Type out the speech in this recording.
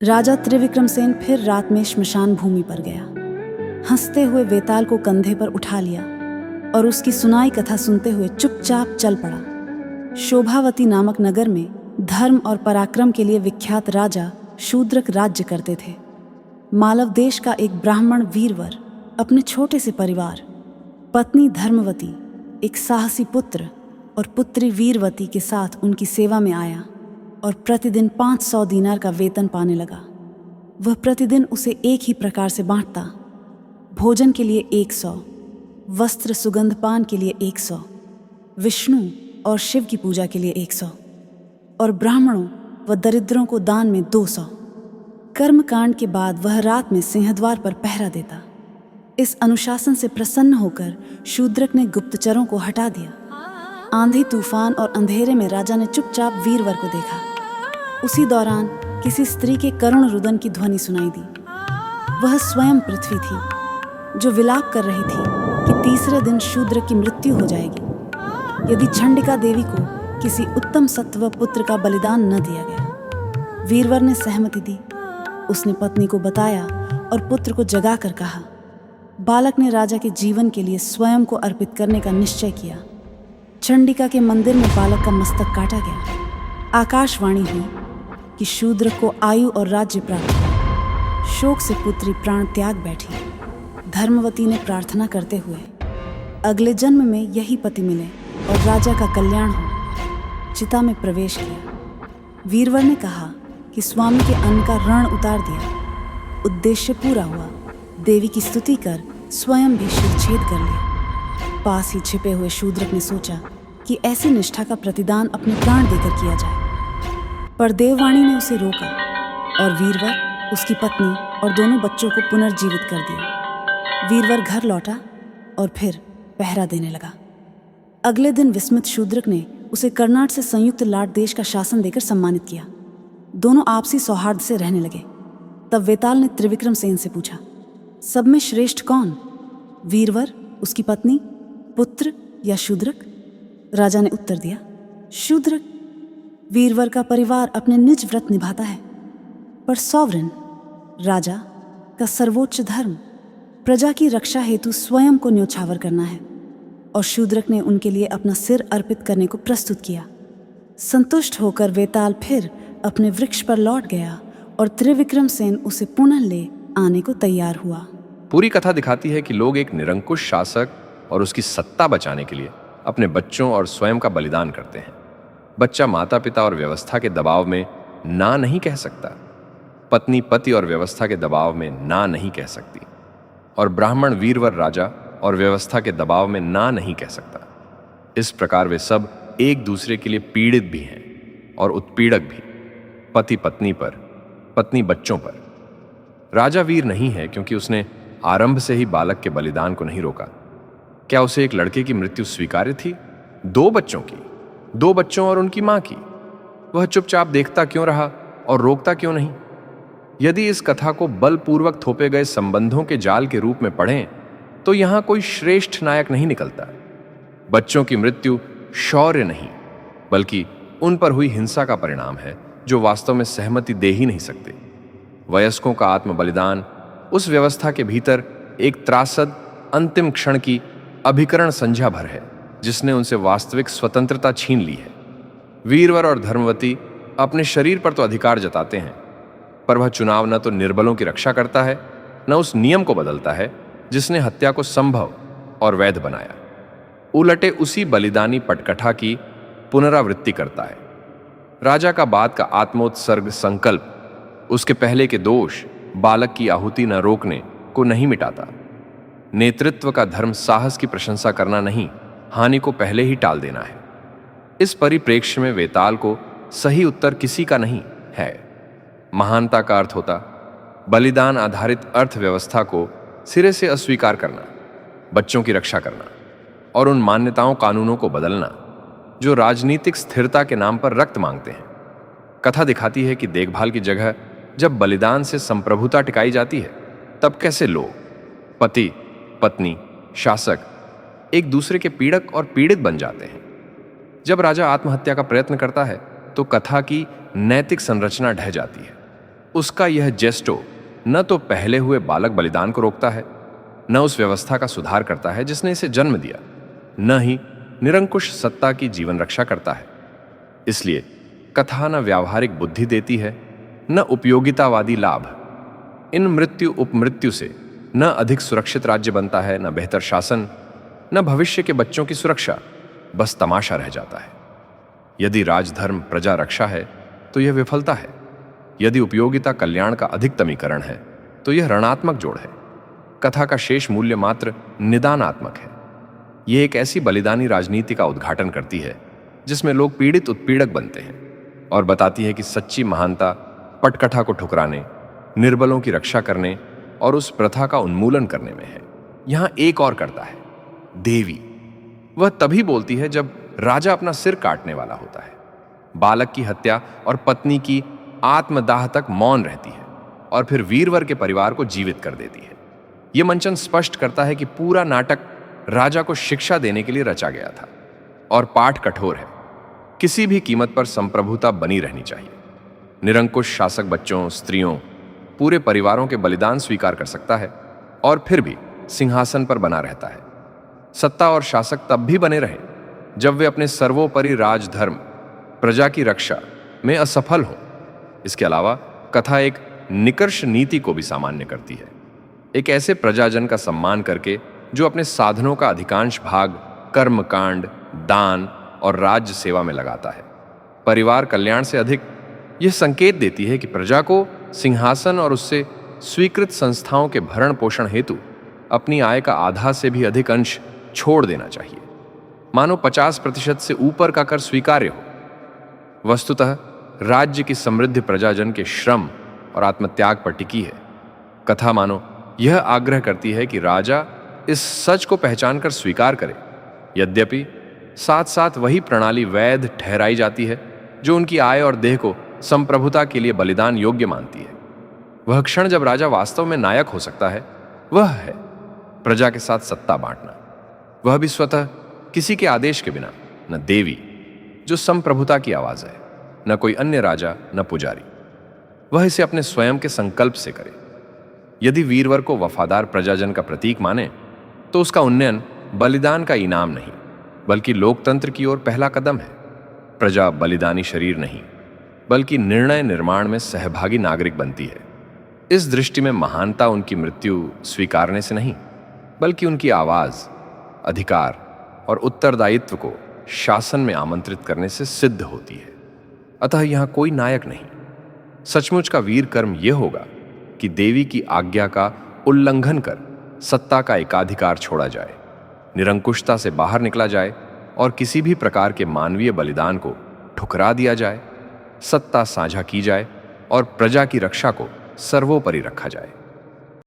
राजा त्रिविक्रमसेन फिर रात में श्मशान भूमि पर गया। हंसते हुए वेताल को कंधे पर उठा लिया और उसकी सुनाई कथा सुनते हुए चुपचाप चल पड़ा। शोभावती नामक नगर में धर्म और पराक्रम के लिए विख्यात राजा शूद्रक राज्य करते थे। मालव देश का एक ब्राह्मण वीरवर अपने छोटे से परिवार, पत्नी धर्मवती, एक साहसी पुत्र और पुत्री वीरवती के साथ उनकी सेवा में आया और प्रतिदिन 500 दीनार का वेतन पाने लगा। वह प्रतिदिन उसे एक ही प्रकार से बांटता, भोजन के लिए 100, वस्त्र सुगंधपान के लिए 100, विष्णु और शिव की पूजा के लिए 100 और ब्राह्मणों व दरिद्रों को दान में 200। कर्मकांड के बाद वह रात में सिंहद्वार पर पहरा देता। इस अनुशासन से प्रसन्न होकर शूद्रक ने गुप्तचरों को हटा दिया। आंधी तूफान और अंधेरे में राजा ने चुपचाप वीरवर को देखा। उसी दौरान किसी स्त्री के करुण रुदन की ध्वनि सुनाई दी। वह स्वयं पृथ्वी थी, जो विलाप कर रही थी कि तीसरे दिन शूद्र की मृत्यु हो जाएगी यदि चंडिका देवी को किसी उत्तम सत्व पुत्र का बलिदान न दिया गया। वीरवर ने सहमति दी। उसने पत्नी को बताया और पुत्र को जगाकर कहा। बालक ने राजा के जीवन के लिए स्वयं को अर्पित करने का निश्चय किया। चंडिका के मंदिर में बालक का मस्तक काटा गया। आकाशवाणी हुई कि शूद्र को आयु और राज्य प्राप्त हुआ। शोक से पुत्री प्राण त्याग बैठी। धर्मवती ने प्रार्थना करते हुए अगले जन्म में यही पति मिले और राजा का कल्याण हो, चिता में प्रवेश किया। वीरवर ने कहा कि स्वामी के अन्न का ऋण उतार दिया। उद्देश्य पूरा हुआ। देवी की स्तुति कर स्वयं भी शिरछेद कर लिया। पास ही छिपे हुए शूद्रक ने सोचा कि ऐसी निष्ठा का प्रतिदान अपने प्राण देकर किया जाए, पर देववाणी ने उसे रोका और वीरवर, उसकी पत्नी और दोनों बच्चों को पुनर्जीवित कर दिया। वीरवर घर लौटा और फिर पहरा देने लगा। अगले दिन विस्मित शूद्रक ने उसे कर्नाट से संयुक्त लाट देश का शासन देकर सम्मानित किया। दोनों आपसी सौहार्द से रहने लगे। तब वेताल ने त्रिविक्रमसेन से पूछा, सब में श्रेष्ठ कौन, वीरवर, उसकी पत्नी, पुत्र या शूद्रक? राजा ने उत्तर दिया, शूद्रक। वीरवर का परिवार अपने निज व्रत निभाता है, पर सॉवरेन, राजा का सर्वोच्च धर्म प्रजा की रक्षा हेतु स्वयं को न्योछावर करना है, और शूद्रक ने उनके लिए अपना सिर अर्पित करने को प्रस्तुत किया। संतुष्ट होकर वेताल फिर अपने वृक्ष पर लौट गया और त्रिविक्रमसेन उसे पुनः ले आने को तैयार हुआ। पूरी कथा दिखाती है कि लोग एक निरंकुश शासक और उसकी सत्ता बचाने के लिए अपने बच्चों और स्वयं का बलिदान करते हैं। बच्चा माता पिता और व्यवस्था के दबाव में ना नहीं कह सकता, पत्नी पति और व्यवस्था के दबाव में ना नहीं कह सकती, और ब्राह्मण वीरवर राजा और व्यवस्था के दबाव में ना नहीं कह सकता। इस प्रकार वे सब एक दूसरे के लिए पीड़ित भी हैं और उत्पीड़क भी, पति पत्नी पर, पत्नी बच्चों पर। राजा वीर नहीं है क्योंकि उसने आरंभ से ही बालक के बलिदान को नहीं रोका। क्या उसे एक लड़के की मृत्यु स्वीकार्य थी? 2 बच्चों की, 2 बच्चों और उनकी मां की। वह चुपचाप देखता क्यों रहा और रोकता क्यों नहीं? यदि इस कथा को बलपूर्वक थोपे गए संबंधों के जाल के रूप में पढ़ें तो यहां कोई श्रेष्ठ नायक नहीं निकलता। बच्चों की मृत्यु शौर्य नहीं, बल्कि उन पर हुई हिंसा का परिणाम है जो वास्तव में सहमति दे ही नहीं सकते। वयस्कों का आत्म बलिदान उस व्यवस्था के भीतर एक त्रासद अंतिम क्षण की अभिकरण संध्या भर है जिसने उनसे वास्तविक स्वतंत्रता छीन ली है। वीरवर और धर्मवती अपने शरीर पर तो अधिकार जताते हैं, पर वह चुनाव न तो निर्बलों की रक्षा करता है, न उस नियम को बदलता है जिसने हत्या को संभव और वैध बनाया। उलटे उसी बलिदानी पटकथा की पुनरावृत्ति करता है। राजा का बाद का आत्मोत्सर्ग संकल्प उसके पहले के दोष, बालक की आहुति न रोकने को नहीं मिटाता। नेतृत्व का धर्म साहस की प्रशंसा करना नहीं, हानि को पहले ही टाल देना है। इस परिप्रेक्ष्य में वेताल को सही उत्तर किसी का नहीं है। महानता का अर्थ होता बलिदान आधारित अर्थव्यवस्था को सिरे से अस्वीकार करना, बच्चों की रक्षा करना और उन मान्यताओं कानूनों को बदलना जो राजनीतिक स्थिरता के नाम पर रक्त मांगते हैं। कथा दिखाती है कि देखभाल की जगह जब बलिदान से संप्रभुता टिकाई जाती है, तब कैसे लोग, पति पत्नी, शासक, एक दूसरे के पीड़क और पीड़ित बन जाते हैं। जब राजा आत्महत्या का प्रयत्न करता है तो कथा की नैतिक संरचना ढह जाती है। उसका यह जेस्टो न तो पहले हुए बालक बलिदान को रोकता है, न उस व्यवस्था का सुधार करता है जिसने इसे जन्म दिया, न ही निरंकुश सत्ता की जीवन रक्षा करता है। इसलिए कथा न व्यावहारिक बुद्धि देती है, न उपयोगितावादी लाभ। इन मृत्यु उपमृत्यु से न अधिक सुरक्षित राज्य बनता है, न बेहतर शासन, न भविष्य के बच्चों की सुरक्षा, बस तमाशा रह जाता है। यदि राजधर्म प्रजा रक्षा है तो यह विफलता है, यदि उपयोगिता कल्याण का अधिकतमीकरण है तो यह ऋणात्मक जोड़ है। कथा का शेष मूल्य मात्र निदानात्मक है। यह एक ऐसी बलिदानी राजनीति का उद्घाटन करती है जिसमें लोग पीड़ित उत्पीड़क बनते हैं, और बताती है कि सच्ची महानता पटकथा को ठुकराने, निर्बलों की रक्षा करने और उस प्रथा का उन्मूलन करने में है। यहां एक और करता है, देवी। वह तभी बोलती है जब राजा अपना सिर काटने वाला होता है, बालक की हत्या और पत्नी की आत्मदाह तक मौन रहती है, और फिर वीरवर के परिवार को जीवित कर देती है। यह मंचन स्पष्ट करता है कि पूरा नाटक राजा को शिक्षा देने के लिए रचा गया था, और पाठ कठोर है। किसी भी कीमत पर संप्रभुता बनी रहनी चाहिए। निरंकुश शासक बच्चों, स्त्रियों, पूरे परिवारों के बलिदान स्वीकार कर सकता है और फिर भी सिंहासन पर बना रहता है। सत्ता और शासक तब भी बने रहे जब वे अपने सर्वोपरि राजधर्म, प्रजा की रक्षा में असफल हों। इसके अलावा कथा एक निकर्ष नीति को भी सामान्य करती है, एक ऐसे प्रजाजन का सम्मान करके जो अपने साधनों का अधिकांश भाग कर्मकांड, दान और राज्य सेवा में लगाता है। परिवार कल्याण से अधिक यह संकेत देती है कि प्रजा को सिंहासन और उससे स्वीकृत संस्थाओं के भरण पोषण हेतु अपनी आय का आधा से भी अधिक अंश छोड़ देना चाहिए, मानो 50% से ऊपर का कर स्वीकार्य हो। वस्तुतः राज्य की समृद्धि प्रजाजन के श्रम और आत्मत्याग पर टिकी है। कथा मानो यह आग्रह करती है कि राजा इस सच को पहचानकर स्वीकार करे, यद्यपि साथ साथ वही प्रणाली वैध ठहराई जाती है जो उनकी आय और देह को संप्रभुता के लिए बलिदान योग्य मानती है। वह क्षण जब राजा वास्तव में नायक हो सकता है वह है प्रजा के साथ सत्ता बांटना, वह भी स्वतः किसी के आदेश के बिना, न देवी जो संप्रभुता की आवाज है, न कोई अन्य राजा, न पुजारी। वह इसे अपने स्वयं के संकल्प से करे। यदि वीरवर को वफादार प्रजाजन का प्रतीक माने तो उसका उन्नयन बलिदान का इनाम नहीं बल्कि लोकतंत्र की ओर पहला कदम है। प्रजा बलिदानी शरीर नहीं बल्कि निर्णय निर्माण में सहभागी नागरिक बनती है। इस दृष्टि में महानता उनकी मृत्यु स्वीकारने से नहीं बल्कि उनकी आवाज, अधिकार और उत्तरदायित्व को शासन में आमंत्रित करने से सिद्ध होती है। अतः यहां कोई नायक नहीं। सचमुच का वीर कर्म यह होगा कि देवी की आज्ञा का उल्लंघन कर सत्ता का एकाधिकार छोड़ा जाए, निरंकुशता से बाहर निकला जाए और किसी भी प्रकार के मानवीय बलिदान को ठुकरा दिया जाए, सत्ता साझा की जाए और प्रजा की रक्षा को सर्वोपरि रखा जाए।